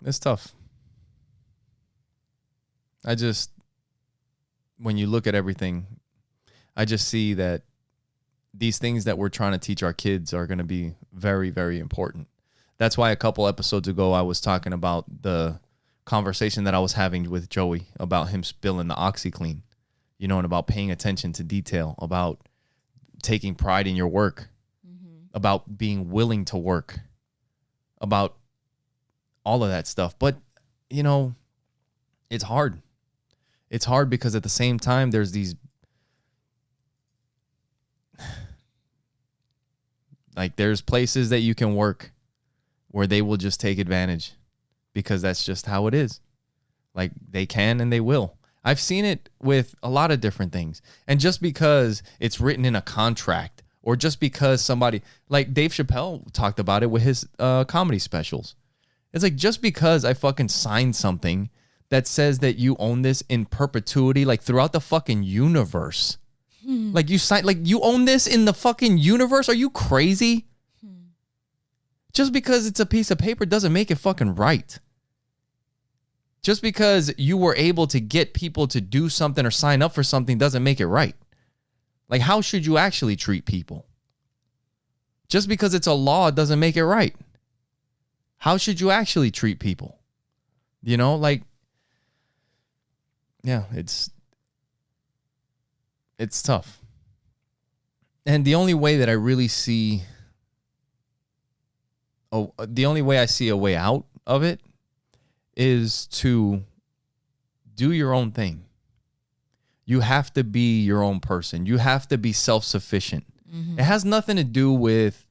It's tough. When you look at everything, I just see that these things that we're trying to teach our kids are going to be very, very important. That's why a couple episodes ago, I was talking about the conversation that I was having with Joey about him spilling the OxyClean, and about paying attention to detail, about taking pride in your work, about being willing to work, about all of that stuff. But, it's hard. It's hard because at the same time, there's these, there's places that you can work where they will just take advantage because that's just how it is. They can and they will. I've seen it with a lot of different things. And just because it's written in a contract or just because somebody, like Dave Chappelle talked about it with his comedy specials. It's just because I fucking signed something that says that you own this in perpetuity, throughout the fucking universe. You own this in the fucking universe? Are you crazy? Just because it's a piece of paper doesn't make it fucking right. Just because you were able to get people to do something or sign up for something doesn't make it right. How should you actually treat people? Just because it's a law doesn't make it right. How should you actually treat people? Yeah, it's tough. And the only way that I really see, the only way I see a way out of it is to do your own thing. You have to be your own person. You have to be self-sufficient. It has nothing to do with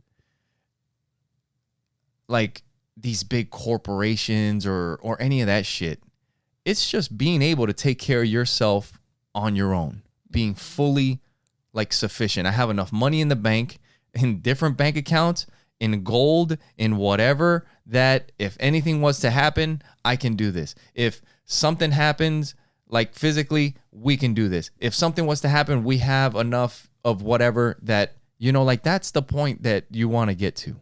these big corporations or any of that shit. It's just being able to take care of yourself on your own, being fully sufficient. I have enough money in the bank, in different bank accounts, in gold, in whatever, that if anything was to happen, I can do this. If something happens, physically, we can do this. If something was to happen, we have enough of whatever that, that's the point that you want to get to.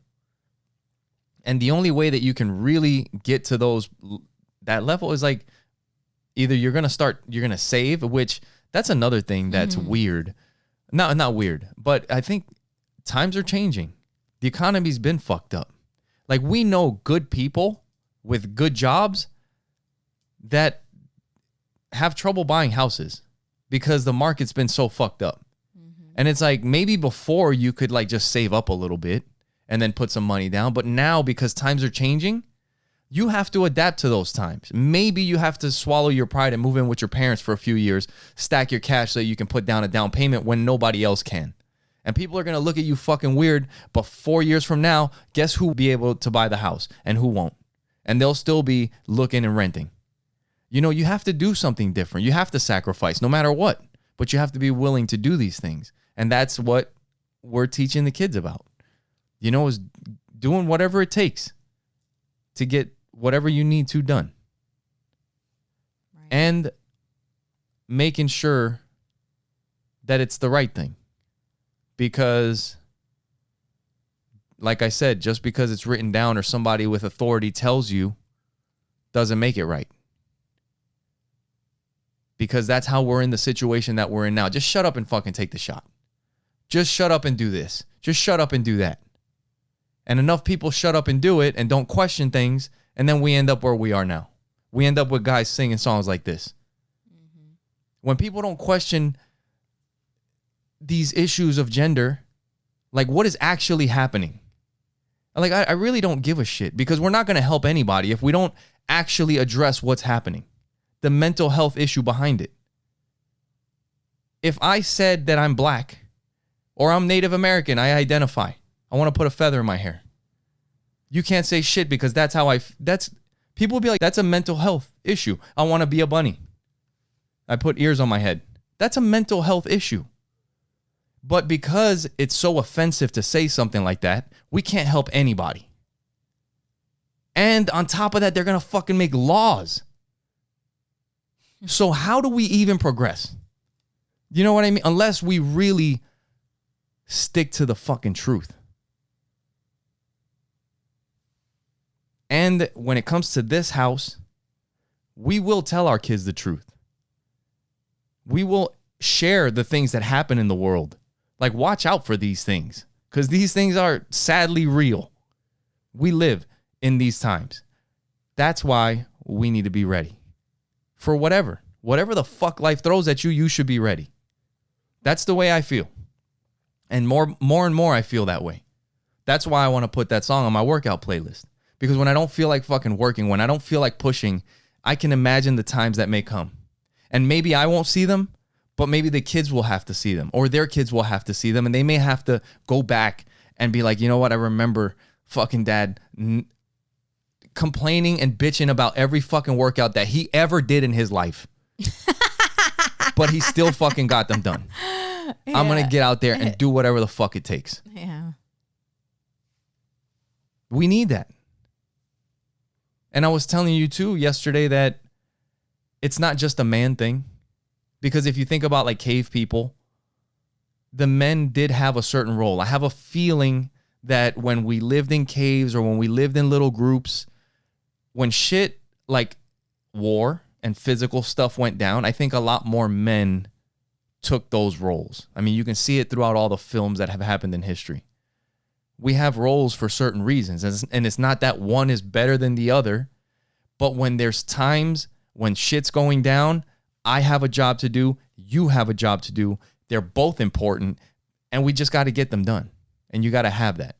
And the only way that you can really get to that level is either you're going to save, which that's another thing that's weird. Not weird, but I think times are changing. The economy's been fucked up. We know good people with good jobs that have trouble buying houses because the market's been so fucked up. And it's maybe before you could just save up a little bit and then put some money down. But now, because times are changing, you have to adapt to those times. Maybe you have to swallow your pride and move in with your parents for a few years, stack your cash so you can put down a down payment when nobody else can. And people are going to look at you fucking weird, but 4 years from now, guess who will be able to buy the house and who won't? And they'll still be looking and renting. You have to do something different. You have to sacrifice no matter what, but you have to be willing to do these things. And that's what we're teaching the kids about. Is doing whatever it takes to get whatever you need to done. Right. And making sure that it's the right thing. Because, like I said, just because it's written down or somebody with authority tells you doesn't make it right. Because that's how we're in the situation that we're in now. Just shut up and fucking take the shot. Just shut up and do this. Just shut up and do that. And enough people shut up and do it and don't question things, and then we end up where we are now. We end up with guys singing songs like this. When people don't question these issues of gender, what is actually happening? I really don't give a shit, because we're not going to help anybody if we don't actually address what's happening, the mental health issue behind it. If I said that I'm black or I'm Native American, I identify. I want to put a feather in my hair. You can't say shit, because that's how people will be like, that's a mental health issue. I want to be a bunny. I put ears on my head. That's a mental health issue. But because it's so offensive to say something like that, we can't help anybody. And on top of that, they're going to fucking make laws. So how do we even progress? You know what I mean? Unless we really stick to the fucking truth. And when it comes to this house, we will tell our kids the truth. We will share the things that happen in the world. Like, watch out for these things, because these things are sadly real. We live in these times. That's why we need to be ready for whatever the fuck life throws at you. You should be ready. That's the way I feel. And more and more, I feel that way. That's why I want to put that song on my workout playlist. Because when I don't feel like fucking working, when I don't feel like pushing, I can imagine the times that may come. And maybe I won't see them, but maybe the kids will have to see them, or their kids will have to see them. And they may have to go back and be like, you know what? I remember fucking dad complaining and bitching about every fucking workout that he ever did in his life. But he still fucking got them done. Yeah. I'm going to get out there and do whatever the fuck it takes. Yeah. We need that. And I was telling you too yesterday that it's not just a man thing. Because if you think about like cave people, the men did have a certain role. I have a feeling that when we lived in caves or when we lived in little groups, when shit like war and physical stuff went down, I think a lot more men took those roles. I mean, you can see it throughout all the films that have happened in history. We have roles for certain reasons, and it's not that one is better than the other, but when there's times when shit's going down, I have a job to do, you have a job to do. They're both important, and we just got to get them done, and you got to have that.